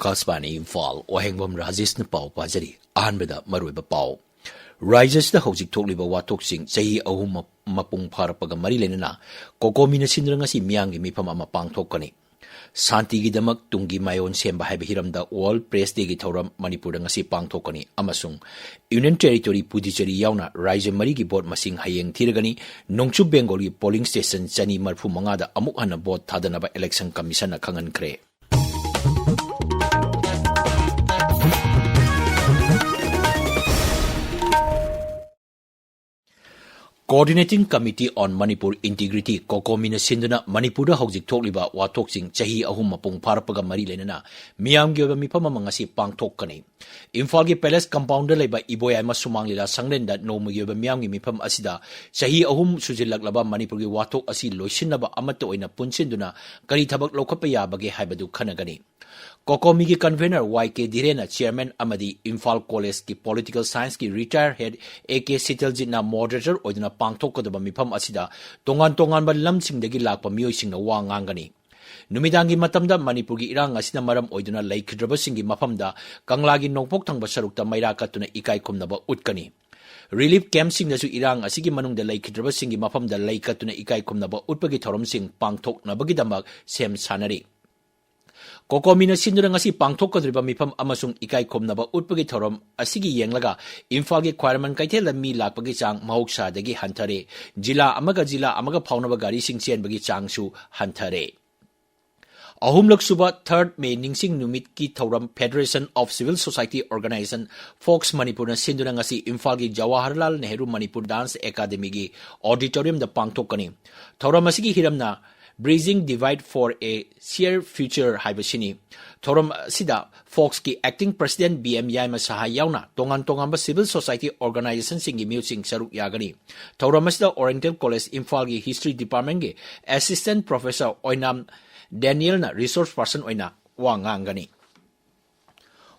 Akashvani Imphal Wahengbam Rajesh na pau pajari ahanbada maruiba pau Rajesh da hojik thokliba watok sing chahi ahum mapung pharapaga mari lenana kokomi na sindra ngasi miyangi mifam ama pangthokani Santi gi damak tungi mayon semba haiba hiramda World Press Day gi thoram Manipur ngasi pangthokani amasung Union Territory Puducherry yauna Raja mari gi bot masing hayeng thiragani Nongchu Bengal gi polling station chani marfu manga da amuk hana bot thadanaba election commission na khangan kre Coordinating Committee on Manipur Integrity Kokomi na sinduna Manipur hojik thokliba watok sing chahi ahum mapung pharapaga mari lenana miyam gi mifam mangasi pangthokani Imphal gi Palace Compound leba iboy ama sumang lila sanglenda nomu gi miyam gi mifam asida chahi ahum sujilaklaba Manipur gi watok asi loisinaba amato oina punsinduna kari thabak lokhapa yabage haibadu khanagani Kokomi ki convener YK Dhirena chairman amadi Imphal College ki political science ki retired head AK Sitaljit na moderator oidna pangthokkodaba mifam asida tongan ba lamsing dagi lakpa miyoi sing na wa ngangani Numidangi matamda Manipur gi irang asina maram oiduna laikhidraba singi mafamda kanglagi nongpok thangba sarukta maira katuna ikai khumnaba utkani Relief camp sing nasu irang asigi manungda laikhidraba singi mafamda laikatuna ikai khumnaba utpagi thorom sing pangthoknabagi damak sem sanari Kokomi na sindura ngasi pangthokkodriba mifam amasung ikai khomnaba utpagi thorom asigi yenglaga Imphal gi Khwairaman kaithela mi lakpagi chang mahoksa dagi hanthare jila amaga phaunaba gari sing chenbagi changsu hanthare Ahumlak suba 3rd May ningsing numit ki thoram Federation of Civil Society Organization Fox Manipur na sindura ngasi Imphal gi Jawaharlal Nehru Manipur Dance Academy gi auditorium da pangthokani thoram asigi hiramna Bridging Divide for a Shared Future Haibashini. Thoram Sida Fox ki Acting President BM Yaima Saha Yauna Tongan ba Civil Society Organization Singi Musing Saruk Yagani. Thoram Sida Oriental College Imphal gi History Department gi Assistant Professor Oinam Daniel na Resource Person Oina Wangangani.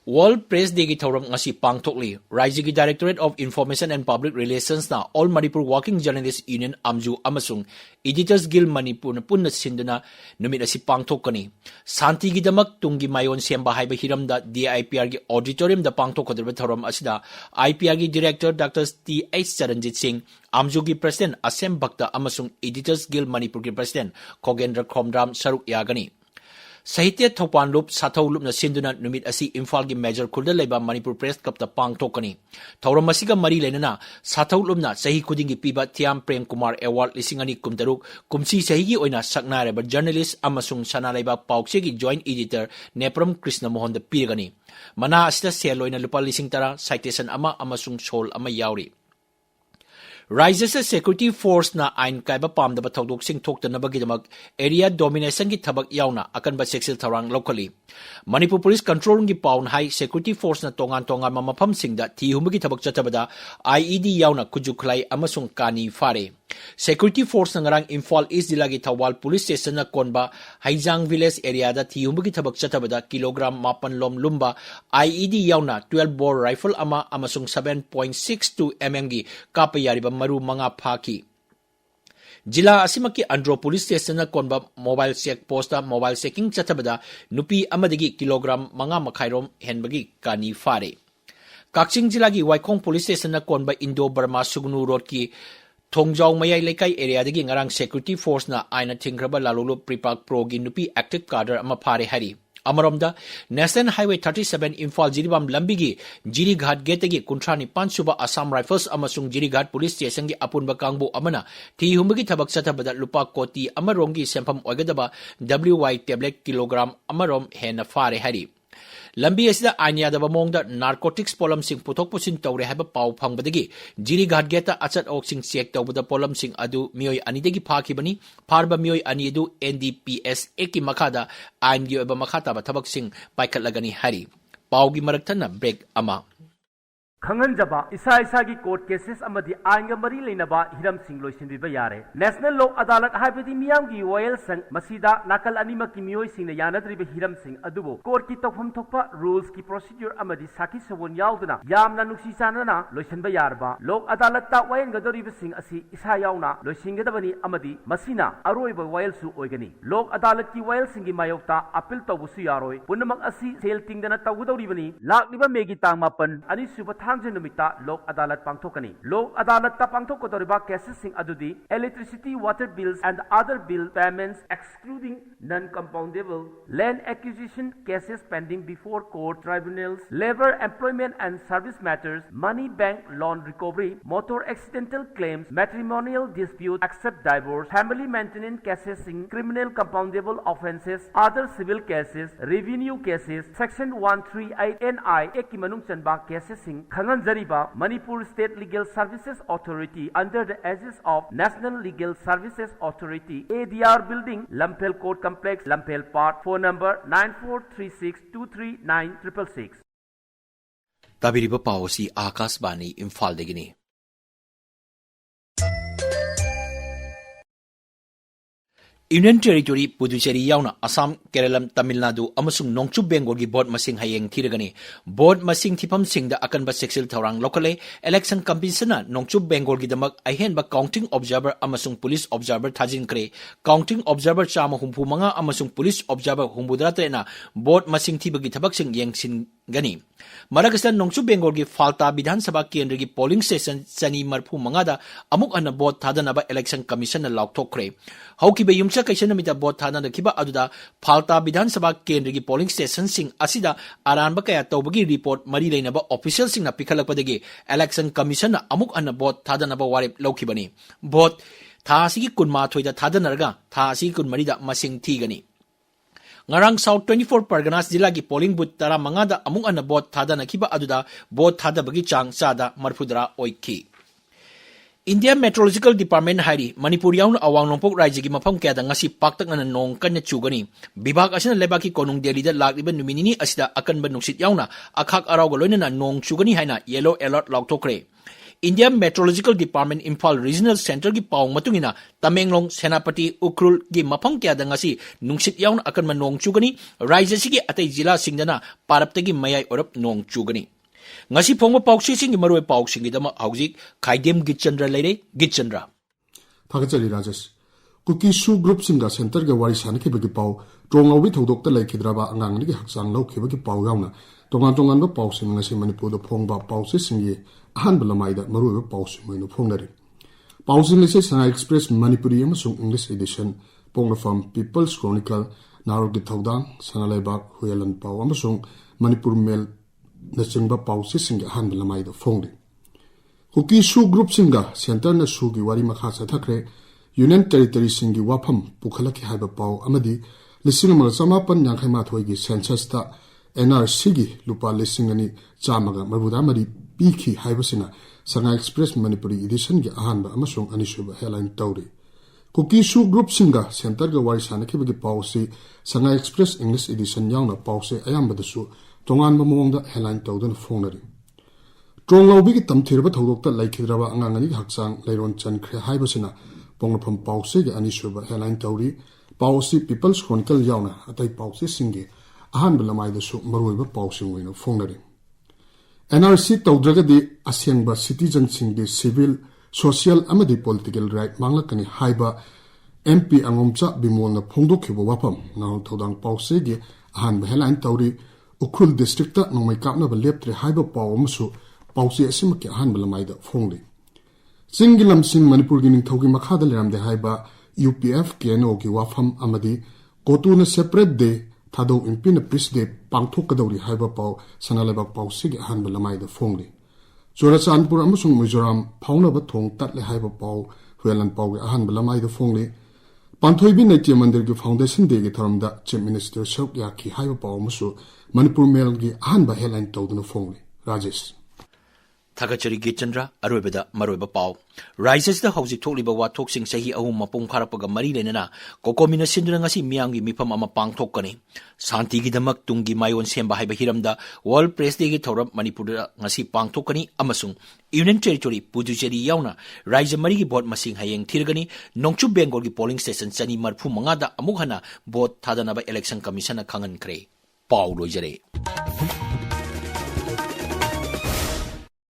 World Press Day gi thoram ngasi pangthokli Raja gi Directorate of Information and Public Relations na All Manipur Working Journalists Union Amju amasung Editors Guild Manipur na punna sinduna numit asi pangthokani Santi gi damak tungi mayon semba haiba hiramda DIPR gi auditorium da pangthokkodriba thoram asida IPR gi Director Dr. T.H. Charanjit Singh Amju gi President Asem Bhakta amasung Editors Guild Manipur gi President Khogendra Khomram Saruk Yagani Sahitya Thopan Lup Sathau Lup na sinduna numit asi Imphal gi Major Khulda leba Manipur Press Cup ta pangthokani Thoram masiga mari lenana Sathau Lup na sahi khuding gi piba Thiam Prem Kumar Award 2023 kumsi sahi gi oina saknareba journalist amasung sana leba paukse gi joint editor Nepram Krishna Mohan da pirgani mana asita sel oina lupa 10,000 citation ama amasung sol ama yauri Rises a security force na ain kaiba pamdaba thodok sing thoktanabagi area domination gi thabak yauna akanba sexil tharang locally Manipur Police Control gi paun high security force na tongan mamapam singda thi humgi thabak chatabada IED yauna kujukhlai amasung kani fare Security force na ngarang Imphal East Jilla gi Thawal Police Station na konba Haijang Village area da thi humgi thabak chatabada kilogram 8 lom lumba IED yauna 12 bore rifle ama amasung 7.62 mm gi kapayariba maru manga phaki Jila asimaki Andro Police Station na konba mobile check post mobile checking chatabada nupi amadagi kilogram manga makhairom henbagi kani fare Kakching Jilla gi Waikhong Police Station na konba Indo Burma Sugnu Road ki Thongjau Mayai Lekai area dagi ngarang security force na aina thingraba lalulu pripak pro gi nupi active cadre ama phare hari Amaromda National Highway 37 Imphal Jiribam Lambigi Jirighat Getagi Kuntrani Pansuba Assam Rifles amasung Jirighat Police Station gi apunba kangbo amana thi humbagi thabak chatabada lupa koti amarongi sempam oigadaba WY tablet kilogram amarom hena fare hari Lambi asida ainya daba mongda narcotics polam sing puthok pusin tawre haba pau phangbadagi Jirighat geta achat ok sing check tawbada polam sing adu mioi ani dagi phakibani pharba mioi ani adu NDPS eki makhada ain gi oba makhata ba thabak sing paikhat lagani hari pau gi marakthana break ama खंगनजबा इसा इसा की court cases अमदी आइनगा मरी लेनबा Hiram Singh लोइसिनबिबा यारे national लोक अदालत हाइबदी मियाम की vial संग मसीदा नाकल अनिमा की मियोय सिंह यानद्रिबा हिरम सिंह अदुबो कोर्ट की तौफम थोकपा रूल्स की प्रोसीड्यूर अमदी साकी सवोन यावदना यामना नुक्सी चानना लोइसनबा यारबा लोक अदालत ता वायल गदोरिबा सिंह असी इसा यावना लोइसिंगदबनी अमदी मसीना अरोइबा वायल सु ओइगनी लोक अदालत की वायल सिंह की मायोक्ता अपील तौबुसु यारोय पुनमक असी सेल तिंगदना तौगदौरिबनी लाक्लिबा मेगी तांग मापन अनिसुबा थांगजे नुमिता लोक अदालत पांगथोकनी लोक अदालत ता पांगथोकदोरिबा केसेस सिंह अदुदी electricity water bills and other bill payments excluding non compoundable land acquisition cases pending before court tribunals labour employment and service matters money bank loan recovery motor accidental claims matrimonial dispute except divorce family maintenance cases सिंह criminal compoundable offences other civil cases revenue cases section 138 NI act की मनुंग चनबा cases सिंह खंगन जरीबा Manipur State Legal Services Authority under the aegis of National Legal Services Authority ADR Building Lampel Court Complex Lampel Park phone number 9436239666 tabiriba pawsi Akashbani Imphal degini Union Territory Puducherry yauna Assam Kerala Tamil Nadu amasung Nongchup Bengal gi board masing hayeng thiragani board masing thipam singda akanba sexil thorang locally election commission na Nongchup Bengal gi damak ahenba counting observer amasung police observer thajin kre counting observer chama humpu manga amasung police observer humbudra trena board masing thibagi thabak sing yengsin gani Maragastan Nongchup Bengal gi Falta Bidhan Sabha Kendra gi polling station chani marphu manga da amuk ana board thadanaba election commission na laukthokre haukiba yumcha kaisana mita board thadana kiba aduda Falta Bidhan Sabha Kendra gi polling station sing asida aranba kaya tawbagi report mari leinaba official sing na pikhalakpadagi election commission na amuk ana board thadanaba warip laukibani board tha asigi kunma thoida thadanarga tha asigi kunmari da masing thigani Ngarang South 24 Parganas Jilla ki polling booth tara mangada amung ana bot thada nakiba aduda bot thada bagi chang sada marfudra oiki India Meteorological Department hairi Manipur yauna awang longpok rajya gi mafam kaya da ngasi paktak na nong kanya chugani bibhag asina lebaki konung Delhi da lagliba numinini asida akan ba nuksit yauna akhak araw galoina na nong chugani haina yellow alert lautokre India Meteorological Department Imphal Regional Center ki paung matungina Tamenglong Senapati Ukrul gi mafam kaya da ngasi nungsit yauna akan ma nong chugani rajya sigi atay jila singdana paraptagi mayay orap nong chugani ngasi phongma paukshi sing gi maroi paukshi gi dama haujik Khaidem Geetchandra leire Geetchandra Thagachali Rajesh Kuki Su Group Singa Center ga wari sanki bagi pau trongawi thodokta laikhidraba angang ni gi hakchang lau khibagi pau yauna tongan ba pau sim ngasi Manipur do phongba pausi singi ahan balamai da maroi ba pausi moino phongnari pausi lese Sana Express Manipuri amasung English edition pongna from People's Chronicle Narog Thaudang Sana Laibak Huyalan pau amasung Manipur Mail na chingba pausi singi ahan balamai da phongri Kuki Su Group Singa Center na su gi wari makha sa thakre Union Territory singi wafam pukhalaki haiba pau amadi lising mal samapan yangkhaima thoi gi census ta NRC gi lupa lising ani chamaga marbuda mari piki haibasina Sanga Express Manipuri edition gi ahanba amasung anishuba headline tawri Kuki Su Group Singa Center ga wari sanaki bagi pau si Sanga Express English edition yauna pau se ayamba dasu tongan ba mawngda headline tawdan phongnari Tronglaubi ki tamthirba thodokta laikhidraba angangani hakchang leiron chankhre haibasina Pongapam Pausi gi anishuba headline tawri Pausi People's Chronicle yauna atai Pausi singi ahan balamai dasu maroiba Pausi ngoina phongnari NRC tawdragadi asyangba citizen singdi civil social amadi political right manglakani haiba MP angomcha bimolna phongdokhiba wapam naw thodang Pausi gi ahan headline tawri Ukrul district ta nongmai kapna ba leptre haiba pawamsu Pausi asimaki ahan balamai da phongri Singilam sing Manipur gi ningthogi makhada leramde haiba UPF KNO gi wafam amadi kotuna separate day thado impina pris day pangthokadawri haiba paw sanalabak paw sig han balamai da phongri Chorachandpur amasung Mizoram phauna ba thong tatle haiba paw huelan paw gi han balamai da phongri Panthoibi Naitya Mandir gi foundation day gi thoramda Chief Minister Shok Yaki haiba paw musu Manipur Mail gi han ba headline tawduna phongri Rajesh Thagachari Geetchandra, Arubeda, Maruba Pau. Rises the Housing Toliba Watoxing Sahi Ahuma Pung Parapaga Marilena, Kokomina Sindranasi Miangi Mipam Amapang Tokani, Santigi the Maktungi Mayon Semba Hiramda, World Press Day Torab Manipura Nasi Pang Tokani, Amasung, Union Territory, Pudujeri Yauna, Rise Marigi Bot Masing Hayeng Tirgani, Nongchu Bengogi Polling Station Sani Marpu Mangada, Amuhana, Bot Tadanaba Election Commissioner Kangan Kray. Pau Lojere.